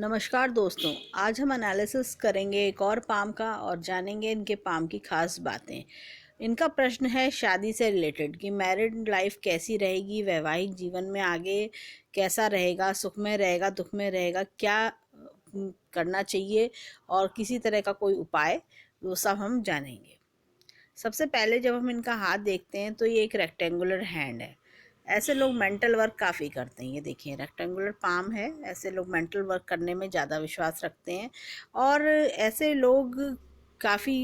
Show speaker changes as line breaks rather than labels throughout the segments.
नमस्कार दोस्तों, आज हम एनालिसिस करेंगे एक और पाम का और जानेंगे इनके पाम की खास बातें। इनका प्रश्न है शादी से रिलेटेड कि मैरिड लाइफ कैसी रहेगी, वैवाहिक जीवन में आगे कैसा रहेगा, सुख में रहेगा, दुख में रहेगा, क्या करना चाहिए और किसी तरह का कोई उपाय, वो सब हम जानेंगे। सबसे पहले जब हम इनका हाथ देखते हैं तो ये एक रेक्टेंगुलर हैंड है। ऐसे लोग मेंटल वर्क काफ़ी करते हैं। ये देखिए रेक्टेंगुलर पाम है। ऐसे लोग मेंटल वर्क करने में ज़्यादा विश्वास रखते हैं और ऐसे लोग काफ़ी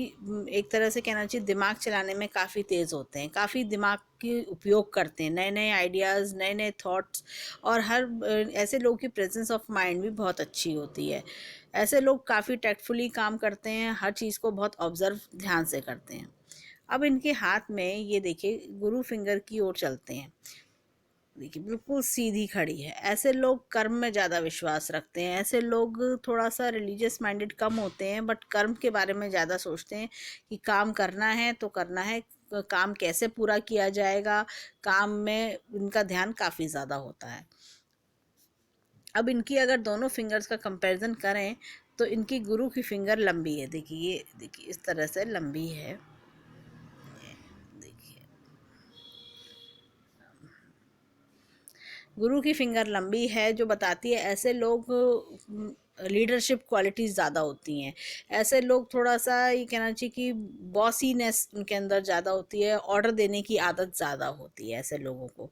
एक तरह से कहना चाहिए दिमाग चलाने में काफ़ी तेज़ होते हैं, काफ़ी दिमाग की उपयोग करते हैं, नए नए आइडियाज़, नए नए थॉट्स। और ऐसे लोग की प्रेजेंस ऑफ माइंड भी बहुत अच्छी होती है। ऐसे लोग काफ़ी टैक्टफुली काम करते हैं, हर चीज़ को बहुत ऑब्जर्व ध्यान से करते हैं। अब इनके हाथ में ये देखिए गुरु फिंगर की ओर चलते हैं। देखिए बिल्कुल सीधी खड़ी है। ऐसे लोग कर्म में ज़्यादा विश्वास रखते हैं। ऐसे लोग थोड़ा सा रिलीजियस माइंडेड कम होते हैं, बट कर्म के बारे में ज़्यादा सोचते हैं कि काम करना है तो करना है, काम कैसे पूरा किया जाएगा, काम में इनका ध्यान काफ़ी ज़्यादा होता है। अब इनकी अगर दोनों फिंगर्स का कंपैरिजन करें तो इनकी गुरु की फिंगर लंबी है। देखिए ये देखिए इस तरह से लंबी है। देखिए गुरु की फिंगर लंबी है, जो बताती है ऐसे लोग लीडरशिप क्वालिटीज़ ज़्यादा होती हैं। ऐसे लोग थोड़ा सा ये कहना चाहिए कि बॉसीनेस उनके अंदर ज़्यादा होती है, ऑर्डर देने की आदत ज़्यादा होती है ऐसे लोगों को।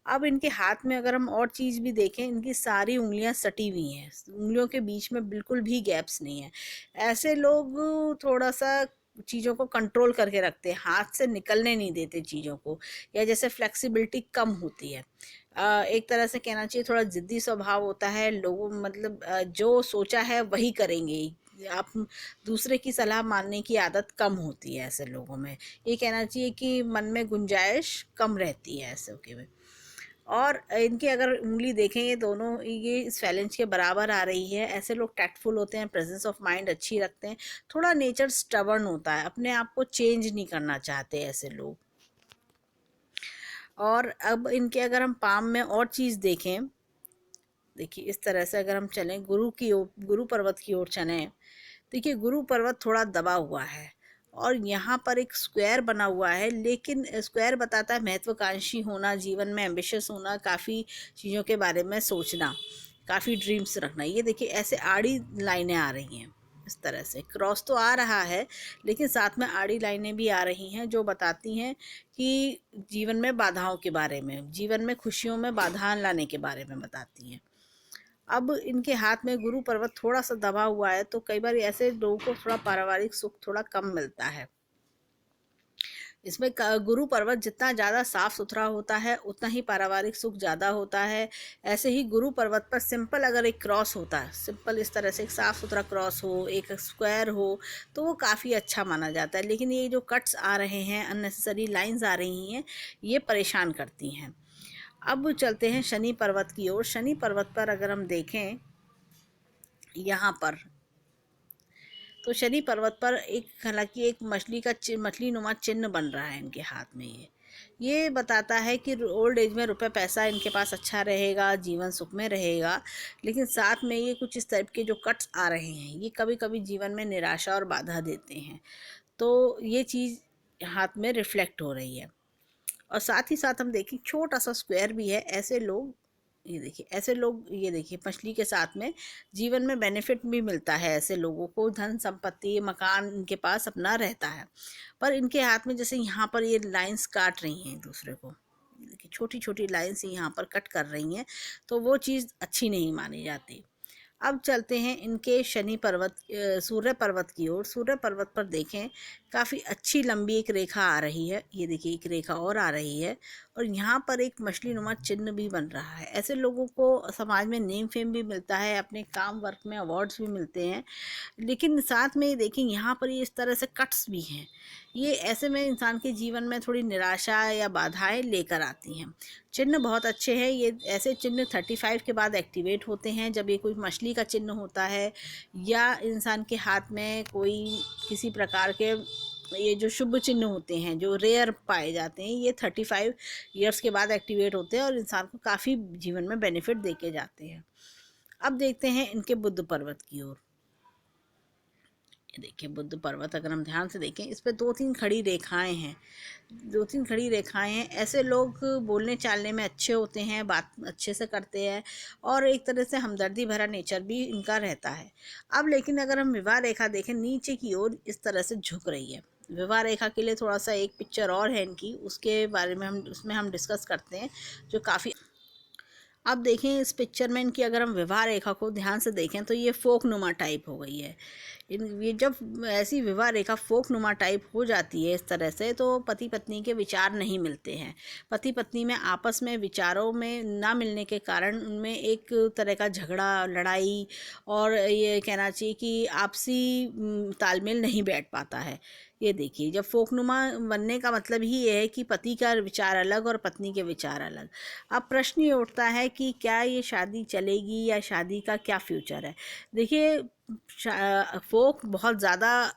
अब इनके हाथ में अगर हम और चीज़ भी देखें, इनकी सारी उंगलियां सटी हुई हैं, उंगलियों के बीच में बिल्कुल भी गैप्स नहीं है। ऐसे लोग थोड़ा सा चीज़ों को कंट्रोल करके रखते हैं, हाथ से निकलने नहीं देते चीज़ों को, या जैसे फ्लेक्सिबिलिटी कम होती है। एक तरह से कहना चाहिए थोड़ा ज़िद्दी स्वभाव होता है लोगों, मतलब जो सोचा है वही करेंगे। आप दूसरे की सलाह मानने की आदत कम होती है ऐसे लोगों में। ये कहना चाहिए कि मन में गुंजाइश कम रहती है ऐसे के में। और इनकी अगर उंगली देखें, ये दोनों ये इस फैलेंज के बराबर आ रही है। ऐसे लोग टैक्टफुल होते हैं, प्रेजेंस ऑफ माइंड अच्छी रखते हैं, थोड़ा नेचर स्टबर्न होता है, अपने आप को चेंज नहीं करना चाहते ऐसे लोग। और अब इनके अगर हम पाम में और चीज़ देखें, देखिए इस तरह से अगर हम चलें गुरु की ओर, गुरु पर्वत की ओर चलें, देखिए गुरु पर्वत थोड़ा दबा हुआ है और यहाँ पर एक स्क्वायर बना हुआ है, लेकिन स्क्वायर बताता है महत्वाकांक्षी होना, जीवन में एम्बिशियस होना, काफ़ी चीज़ों के बारे में सोचना, काफ़ी ड्रीम्स रखना। ये देखिए ऐसे आड़ी लाइनें आ रही हैं, इस तरह से क्रॉस तो आ रहा है लेकिन साथ में आड़ी लाइनें भी आ रही हैं, जो बताती हैं कि जीवन में बाधाओं के बारे में, जीवन में खुशियों में बाधा लाने के बारे में बताती हैं। अब इनके हाथ में गुरु पर्वत थोड़ा सा दबा हुआ है, तो कई बार ऐसे लोगों को थोड़ा पारिवारिक सुख थोड़ा कम मिलता है। इसमें गुरु पर्वत जितना ज़्यादा साफ सुथरा होता है उतना ही पारिवारिक सुख ज़्यादा होता है। ऐसे ही गुरु पर्वत पर सिंपल अगर एक क्रॉस होता है, सिंपल इस तरह से एक साफ सुथरा क्रॉस हो, एक स्क्वायर हो, तो वो काफ़ी अच्छा माना जाता है। लेकिन ये जो कट्स आ रहे हैं, अननेसेसरी लाइंस आ रही हैं, ये परेशान करती हैं। अब चलते हैं शनि पर्वत की ओर। शनि पर्वत पर अगर हम देखें यहाँ पर, तो शनि पर्वत पर एक हालांकि एक मछली नुमा चिन्ह बन रहा है इनके हाथ में। ये बताता है कि ओल्ड एज में रुपए पैसा इनके पास अच्छा रहेगा, जीवन सुख में रहेगा। लेकिन साथ में ये कुछ इस टाइप के जो कट्स आ रहे हैं, ये कभी कभी जीवन में निराशा और बाधा देते हैं। तो ये चीज़ हाथ में रिफ्लेक्ट हो रही है। और साथ ही साथ हम देखें छोटा सा स्क्वायर भी है। ऐसे लोग, ये देखिए ऐसे लोग, ये देखिए मछली के साथ में जीवन में बेनिफिट भी मिलता है। ऐसे लोगों को धन संपत्ति मकान इनके पास अपना रहता है, पर इनके हाथ में जैसे यहाँ पर ये लाइंस काट रही हैं एक दूसरे को, देखिए छोटी छोटी लाइंस यहाँ पर कट कर रही हैं, तो वो चीज़ अच्छी नहीं मानी जाती। अब चलते हैं इनके शनि पर्वत सूर्य पर्वत की ओर। सूर्य पर्वत पर देखें काफ़ी अच्छी लंबी एक रेखा आ रही है। ये देखिए एक रेखा और आ रही है और यहाँ पर एक मछली नुमा चिन्ह भी बन रहा है। ऐसे लोगों को समाज में नेम फेम भी मिलता है, अपने काम वर्क में अवार्ड्स भी मिलते हैं। लेकिन साथ में देखें यहाँ पर ये इस तरह से कट्स भी हैं। ये ऐसे में इंसान के जीवन में थोड़ी निराशा या बाधाएं लेकर आती हैं। चिन्ह बहुत अच्छे हैं। ये ऐसे चिन्ह 35 के बाद एक्टिवेट होते हैं, जब ये कोई मछली का चिन्ह होता है या इंसान के हाथ में कोई किसी प्रकार के ये जो शुभ चिन्ह होते हैं जो रेयर पाए जाते हैं, ये 35 ईयर्स के बाद एक्टिवेट होते हैं और इंसान को काफ़ी जीवन में बेनिफिट दे के जाते हैं। अब देखते हैं इनके बुध पर्वत की ओर। ये देखिए बुध पर्वत, अगर हम ध्यान से देखें इस पे 2-3 खड़ी रेखाएं हैं, 2-3 खड़ी रेखाएं हैं। ऐसे लोग बोलने चालने में अच्छे होते हैं, बात अच्छे से करते हैं और एक तरह से हमदर्दी भरा नेचर भी इनका रहता है। अब लेकिन अगर हम विवाह रेखा देखें नीचे की ओर इस तरह से झुक रही है। विवाह रेखा के लिए थोड़ा सा एक पिक्चर और है इनकी, उसके बारे में हम उसमें हम डिस्कस करते हैं जो काफ़ी। अब देखें इस पिक्चर में इनकी अगर हम विवाह रेखा को ध्यान से देखें तो ये फोक नुमा टाइप हो गई है। ये जब ऐसी विवाह रेखा फोक नुमा टाइप हो जाती है इस तरह से, तो पति पत्नी के विचार नहीं मिलते हैं। पति पत्नी में आपस में विचारों में ना मिलने के कारण उनमें एक तरह का झगड़ा, लड़ाई और ये कहना चाहिए कि आपसी तालमेल नहीं बैठ पाता है। ये देखिए जब फोकनुमा बनने का मतलब ही ये है कि पति का विचार अलग और पत्नी के विचार अलग। अब प्रश्न ये उठता है कि क्या ये शादी चलेगी या शादी का क्या फ्यूचर है। देखिए फोक बहुत ज़्यादा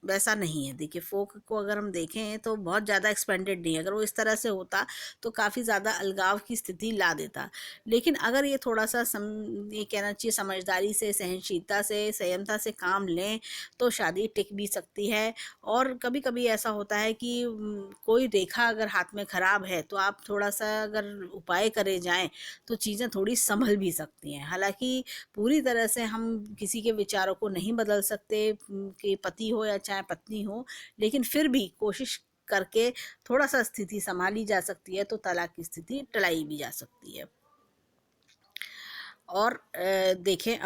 वैसा नहीं है। देखिए फोक को अगर हम देखें तो बहुत ज़्यादा एक्सपेंडेड नहीं है। अगर वो इस तरह से होता तो काफ़ी ज़्यादा अलगाव की स्थिति ला देता। लेकिन अगर ये थोड़ा सा ये कहना चाहिए समझदारी से, सहनशीलता से, संयमता से काम लें तो शादी टिक भी सकती है। और कभी कभी ऐसा होता है कि कोई रेखा अगर हाथ में ख़राब है तो आप थोड़ा सा अगर उपाय करे जाएँ तो चीज़ें थोड़ी संभल भी सकती हैं। हालांकि पूरी तरह से हम किसी के विचारों को नहीं बदल सकते कि पति हो या चाहे पत्नी हो, लेकिन फिर भी कोशिश करके थोड़ा सा स्थिति संभाली जा सकती है तो तलाक की स्थिति टलाई भी जा सकती है। और देखें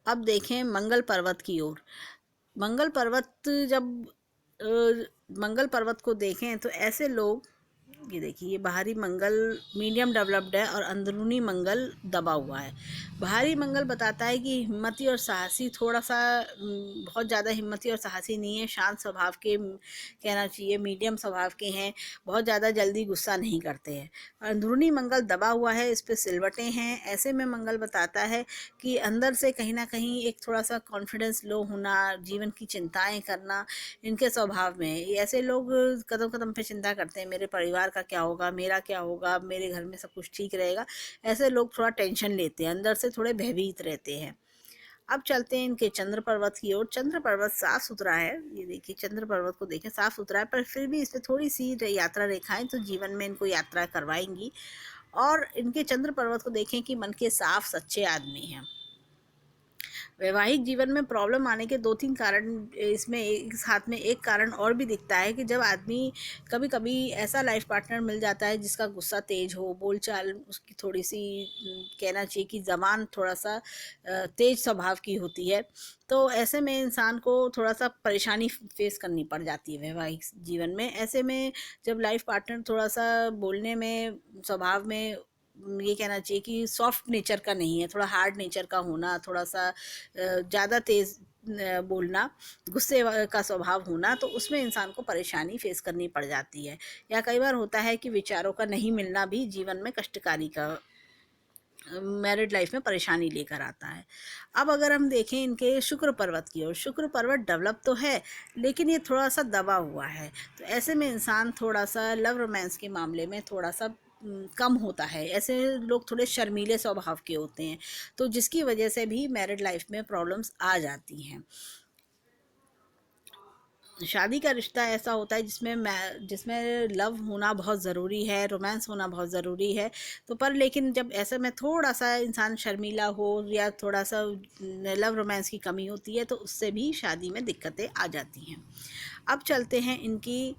अब देखें मंगल पर्वत की ओर। मंगल पर्वत जब मंगल पर्वत को देखें तो ऐसे लोग, ये देखिए ये बाहरी मंगल मीडियम डेवलप्ड है और अंदरूनी मंगल दबा हुआ है। बाहरी मंगल बताता है कि हिम्मती और साहसी, थोड़ा सा बहुत ज़्यादा हिम्मती और साहसी नहीं है, शांत स्वभाव के कहना चाहिए मीडियम स्वभाव के हैं, बहुत ज़्यादा जल्दी गुस्सा नहीं करते हैं। अंदरूनी मंगल दबा हुआ है, इस पर सिलवटें हैं। ऐसे में मंगल बताता है कि अंदर से कहीं ना कहीं एक थोड़ा सा कॉन्फिडेंस लो होना, जीवन की चिंताएं करना इनके स्वभाव में है। ऐसे लोग कदम कदम पे चिंता करते हैं, मेरे परिवार का क्या होगा, मेरा क्या होगा, मेरे घर में सब कुछ ठीक रहेगा। ऐसे लोग थोड़ा टेंशन लेते हैं, अंदर से थोड़े भयभीत रहते हैं। अब चलते हैं इनके चंद्र पर्वत की ओर। चंद्र पर्वत साफ सुथरा है, ये देखिए चंद्र पर्वत को देखें साफ सुथरा है, पर फिर भी इसमें थोड़ी सी यात्रा रेखाएं तो जीवन में इनको यात्रा करवाएंगी। और इनके चंद्र पर्वत को देखें कि मन के साफ सच्चे आदमी हैं। वैवाहिक जीवन में प्रॉब्लम आने के 2-3 कारण इसमें एक साथ में एक कारण और भी दिखता है कि जब आदमी कभी कभी ऐसा लाइफ पार्टनर मिल जाता है जिसका गुस्सा तेज हो, बोलचाल उसकी थोड़ी सी कहना चाहिए कि ज़बान थोड़ा सा तेज स्वभाव की होती है, तो ऐसे में इंसान को थोड़ा सा परेशानी फेस करनी पड़ जाती है वैवाहिक जीवन में। ऐसे में जब लाइफ पार्टनर थोड़ा सा बोलने में, स्वभाव में ये कहना चाहिए कि सॉफ्ट नेचर का नहीं है, थोड़ा हार्ड नेचर का होना, थोड़ा सा ज़्यादा तेज़ बोलना, गुस्से का स्वभाव होना, तो उसमें इंसान को परेशानी फेस करनी पड़ जाती है। या कई बार होता है कि विचारों का नहीं मिलना भी जीवन में कष्टकारी का मैरिड लाइफ में परेशानी लेकर आता है। अब अगर हम देखें इनके शुक्र पर्वत की ओर, शुक्र पर्वत डेवलप तो है लेकिन ये थोड़ा सा दबा हुआ है, तो ऐसे में इंसान थोड़ा सा लव रोमांस के मामले में थोड़ा सा कम होता है। ऐसे लोग थोड़े शर्मीले स्वभाव के होते हैं, तो जिसकी वजह से भी मैरिड लाइफ में प्रॉब्लम्स आ जाती हैं। शादी का रिश्ता ऐसा होता है जिसमें लव होना बहुत ज़रूरी है, रोमांस होना बहुत ज़रूरी है। तो पर लेकिन जब ऐसे में थोड़ा सा इंसान शर्मीला हो या थोड़ा सा लव रोमांस की कमी होती है तो उससे भी शादी में दिक्कतें आ जाती हैं। अब चलते हैं इनकी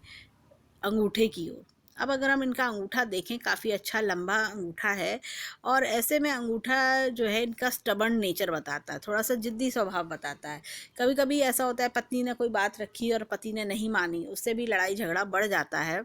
अंगूठे की ओर। अब अगर हम इनका अंगूठा देखें काफ़ी अच्छा लंबा अंगूठा है और ऐसे में अंगूठा जो है इनका स्टबर्न नेचर बताता है, थोड़ा सा जिद्दी स्वभाव बताता है। कभी कभी ऐसा होता है पत्नी ने कोई बात रखी और पति ने नहीं मानी, उससे भी लड़ाई झगड़ा बढ़ जाता है।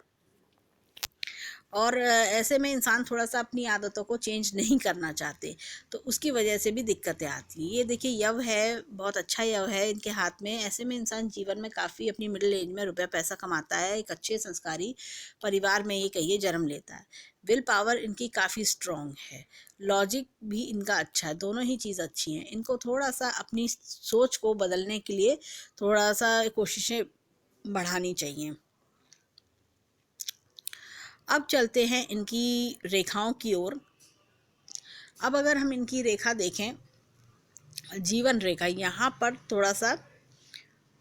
और ऐसे में इंसान थोड़ा सा अपनी आदतों को चेंज नहीं करना चाहते, तो उसकी वजह से भी दिक्कतें आती हैं। ये देखिए यव है, बहुत अच्छा यव है इनके हाथ में। ऐसे में इंसान जीवन में काफ़ी अपनी मिडिल एज में रुपया पैसा कमाता है, एक अच्छे संस्कारी परिवार में ये कहिए जन्म लेता है। विल पावर इनकी काफ़ी स्ट्रॉन्ग है, लॉजिक भी इनका अच्छा है, दोनों ही चीज़ अच्छी हैं। इनको थोड़ा सा अपनी सोच को बदलने के लिए थोड़ा सा कोशिशें बढ़ानी चाहिए। अब चलते हैं इनकी रेखाओं की ओर। अब अगर हम इनकी रेखा देखें, जीवन रेखा, यहाँ पर थोड़ा सा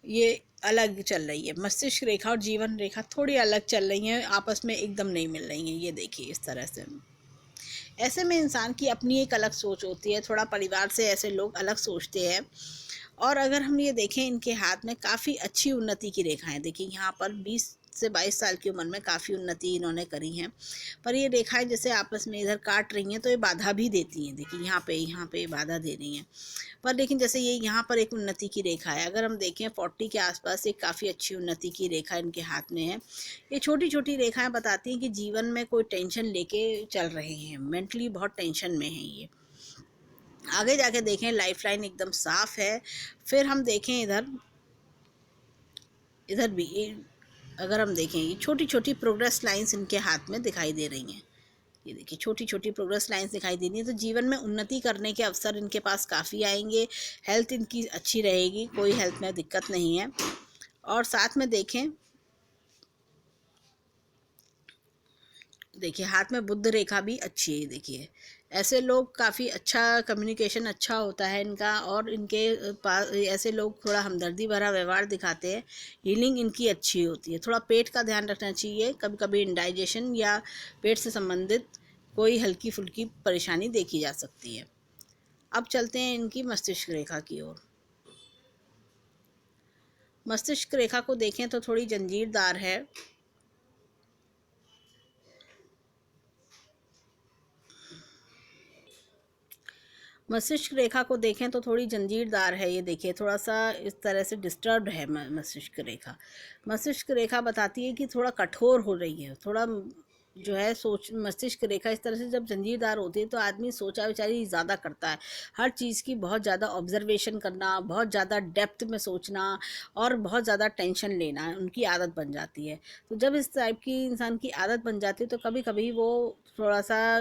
ये अलग चल रही है। मस्तिष्क रेखा और जीवन रेखा थोड़ी अलग चल रही हैं, आपस में एकदम नहीं मिल रही हैं। ये देखिए इस तरह से। ऐसे में इंसान की अपनी एक अलग सोच होती है, थोड़ा परिवार से ऐसे लोग अलग सोचते हैं। और अगर हम ये देखें, इनके हाथ में काफ़ी अच्छी उन्नति की रेखाएं, देखिए यहाँ पर 20 से 22 साल की उम्र में काफ़ी उन्नति इन्होंने करी है। पर ये रेखाएं जैसे आपस में इधर काट रही हैं तो ये बाधा भी देती हैं, देखिए यहाँ पे बाधा दे रही हैं। पर लेकिन जैसे ये यहाँ पर एक उन्नति की रेखा है, अगर हम देखें 40 के आसपास एक काफ़ी अच्छी उन्नति की रेखा इनके हाथ में है। ये छोटी छोटी रेखाएं बताती हैं कि जीवन में कोई टेंशन लेके चल रहे हैं, मेंटली बहुत टेंशन में है ये। आगे जाके देखें, लाइफ लाइन एकदम साफ है। फिर हम देखें इधर, इधर भी अगर हम देखें, ये छोटी छोटी प्रोग्रेस लाइंस इनके हाथ में दिखाई दे रही हैं। ये देखिए छोटी छोटी प्रोग्रेस लाइंस दिखाई दे रही हैं। तो जीवन में उन्नति करने के अवसर इनके पास काफ़ी आएंगे। हेल्थ इनकी अच्छी रहेगी, कोई हेल्थ में दिक्कत नहीं है। और साथ में देखें, देखिए हाथ में बुध रेखा भी अच्छी है। देखिए ऐसे लोग काफ़ी अच्छा कम्युनिकेशन अच्छा होता है इनका, और इनके पास ऐसे लोग थोड़ा हमदर्दी भरा व्यवहार दिखाते हैं। हीलिंग इनकी अच्छी होती है। थोड़ा पेट का ध्यान रखना चाहिए, कभी कभी इंडाइजेशन या पेट से संबंधित कोई हल्की फुल्की परेशानी देखी जा सकती है। अब चलते हैं इनकी मस्तिष्क रेखा की ओर। मस्तिष्क रेखा को देखें तो थोड़ी जंजीरदार है। मस्तिष्क रेखा को देखें तो थोड़ी जंजीरदार है। ये देखिए थोड़ा सा इस तरह से डिस्टर्ब्ड है मस्तिष्क रेखा। मस्तिष्क रेखा बताती है कि थोड़ा कठोर हो रही है, थोड़ा जो है सोच। मस्तिष्क रेखा इस तरह से जब जंजीरदार होती है तो आदमी सोचा विचारी ज़्यादा करता है, हर चीज़ की बहुत ज़्यादा ऑब्जर्वेशन करना, बहुत ज़्यादा डेप्थ में सोचना और बहुत ज़्यादा टेंशन लेना उनकी आदत बन जाती है। तो जब इस टाइप की इंसान की आदत बन जाती है तो कभी कभी वो थोड़ा सा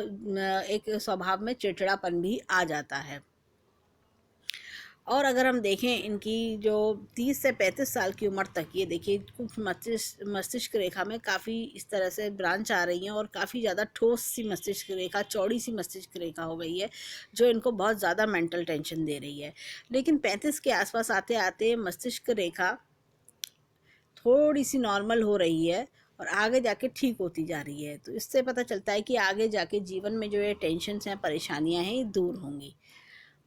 एक स्वभाव में चिड़चिड़ापन भी आ जाता है। और अगर हम देखें इनकी जो 30 से 35 साल की उम्र तक, ये देखिए कुछ मस्तिष्क रेखा में काफ़ी इस तरह से ब्रांच आ रही हैं और काफ़ी ज़्यादा ठोस सी मस्तिष्क रेखा, चौड़ी सी मस्तिष्क रेखा हो गई है जो इनको बहुत ज़्यादा मेंटल टेंशन दे रही है। लेकिन 35 के आसपास आते आते मस्तिष्क रेखा थोड़ी सी नॉर्मल हो रही है और आगे जाके ठीक होती जा रही है। तो इससे पता चलता है कि आगे जाके जीवन में जो ये टेंशन हैं, परेशानियां हैं, ये दूर होंगी।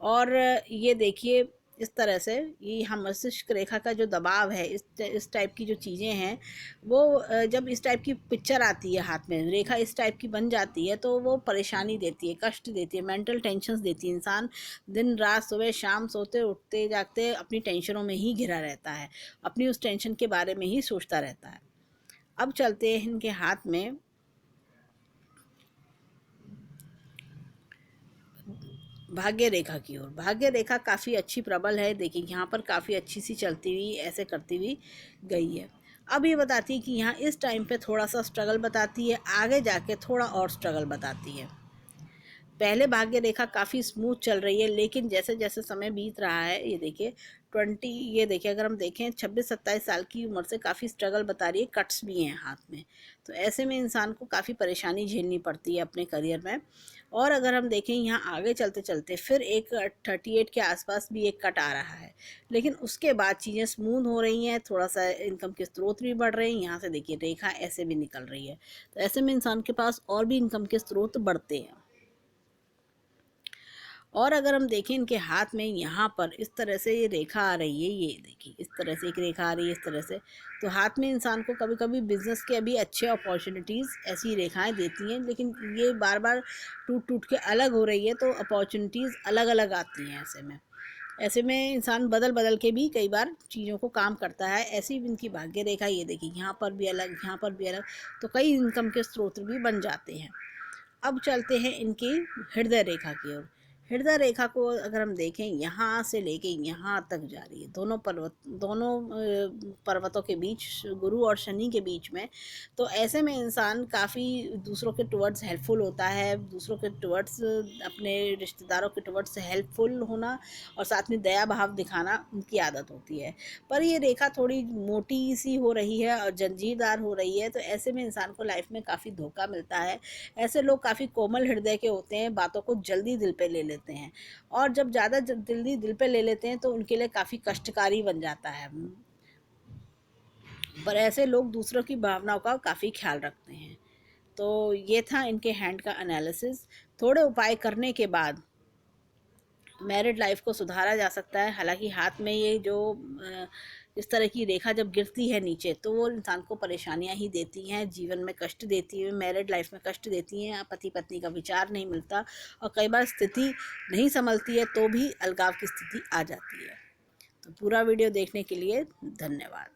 और ये देखिए इस तरह से ये हम मस्तिष्क रेखा का जो दबाव है, इस टाइप की जो चीज़ें हैं वो जब इस टाइप की पिक्चर आती है, हाथ में रेखा इस टाइप की बन जाती है तो वो परेशानी देती है, कष्ट देती है, मेंटल टेंशन्स देती है। इंसान दिन रात सुबह शाम सोते उठते जागते अपनी टेंशनों में ही घिरा रहता है, अपनी उस टेंशन के बारे में ही सोचता रहता है। अब चलते हैं इनके हाथ में भाग्य रेखा की ओर। भाग्य रेखा काफ़ी अच्छी प्रबल है। देखिए यहाँ पर काफ़ी अच्छी सी चलती हुई ऐसे करती हुई गई है। अब ये बताती है कि यहाँ इस टाइम पे थोड़ा सा स्ट्रगल बताती है, आगे जाके थोड़ा और स्ट्रगल बताती है। पहले भाग्य रेखा काफ़ी स्मूथ चल रही है, लेकिन जैसे जैसे समय बीत रहा है, ये देखिए 20, ये देखिए अगर हम देखें 26-27 साल की उम्र से काफ़ी स्ट्रगल बता रही है, कट्स भी हैं हाथ में। तो ऐसे में इंसान को काफ़ी परेशानी झेलनी पड़ती है अपने करियर में। और अगर हम देखें यहाँ आगे चलते चलते फिर एक 38 के आसपास भी एक कट आ रहा है, लेकिन उसके बाद चीज़ें स्मूथ हो रही हैं, थोड़ा सा इनकम के स्रोत भी बढ़ रहे हैं। यहाँ से देखिए रेखा ऐसे भी निकल रही है, तो ऐसे में इंसान के पास और भी इनकम के स्रोत बढ़ते हैं। और अगर हम देखें इनके हाथ में यहाँ पर इस तरह से ये रेखा आ रही है, ये देखिए इस तरह से एक रेखा आ रही है इस तरह से, तो हाथ में इंसान को कभी कभी बिजनेस के अभी अच्छे अपॉर्चुनिटीज़ ऐसी रेखाएं देती हैं, लेकिन ये बार बार टूट टूट के अलग हो रही है तो अपॉर्चुनिटीज़ अलग अलग आती हैं। ऐसे में इंसान बदल बदल के भी कई बार चीज़ों को काम करता है। ऐसी इनकी भाग्य रेखा, ये देखिए यहाँ पर भी अलग, यहाँ पर भी अलग, तो कई इनकम के स्रोत भी बन जाते हैं। अब चलते हैं इनकी हृदय रेखा की ओर। हृदय रेखा को अगर हम देखें, यहाँ से लेके यहाँ तक जा रही है, दोनों पर्वतों के बीच, गुरु और शनि के बीच में। तो ऐसे में इंसान काफ़ी दूसरों के टुवर्ड्स हेल्पफुल होता है, दूसरों के टुवर्ड्स, अपने रिश्तेदारों के टुवर्ड्स हेल्पफुल होना और साथ में दया भाव दिखाना उनकी आदत होती है। पर ये रेखा थोड़ी मोटी सी हो रही है और जंजीरदार हो रही है, तो ऐसे में इंसान को लाइफ में काफ़ी धोखा मिलता है। ऐसे लोग काफ़ी कोमल हृदय के होते हैं, बातों को जल्दी दिल पे ले लेते हैं, और जब ज़्यादा जल्दी दिल पे ले लेते हैं तो उनके लिए काफ़ी कष्टकारी बन जाता है। पर ऐसे लोग दूसरों की भावनाओं का काफ़ी ख्याल रखते हैं। तो ये था इनके हैंड का एनालिसिस। थोड़े उपाय करने के बाद मैरिड लाइफ को सुधारा जा सकता है। हालांकि हाथ में ये जो इस तरह की रेखा जब गिरती है नीचे, तो वो इंसान को परेशानियां ही देती हैं, जीवन में कष्ट देती है, मैरिड लाइफ में कष्ट देती हैं, पति पत्नी का विचार नहीं मिलता और कई बार स्थिति नहीं संभलती है तो भी अलगाव की स्थिति आ जाती है। तो पूरा वीडियो देखने के लिए धन्यवाद।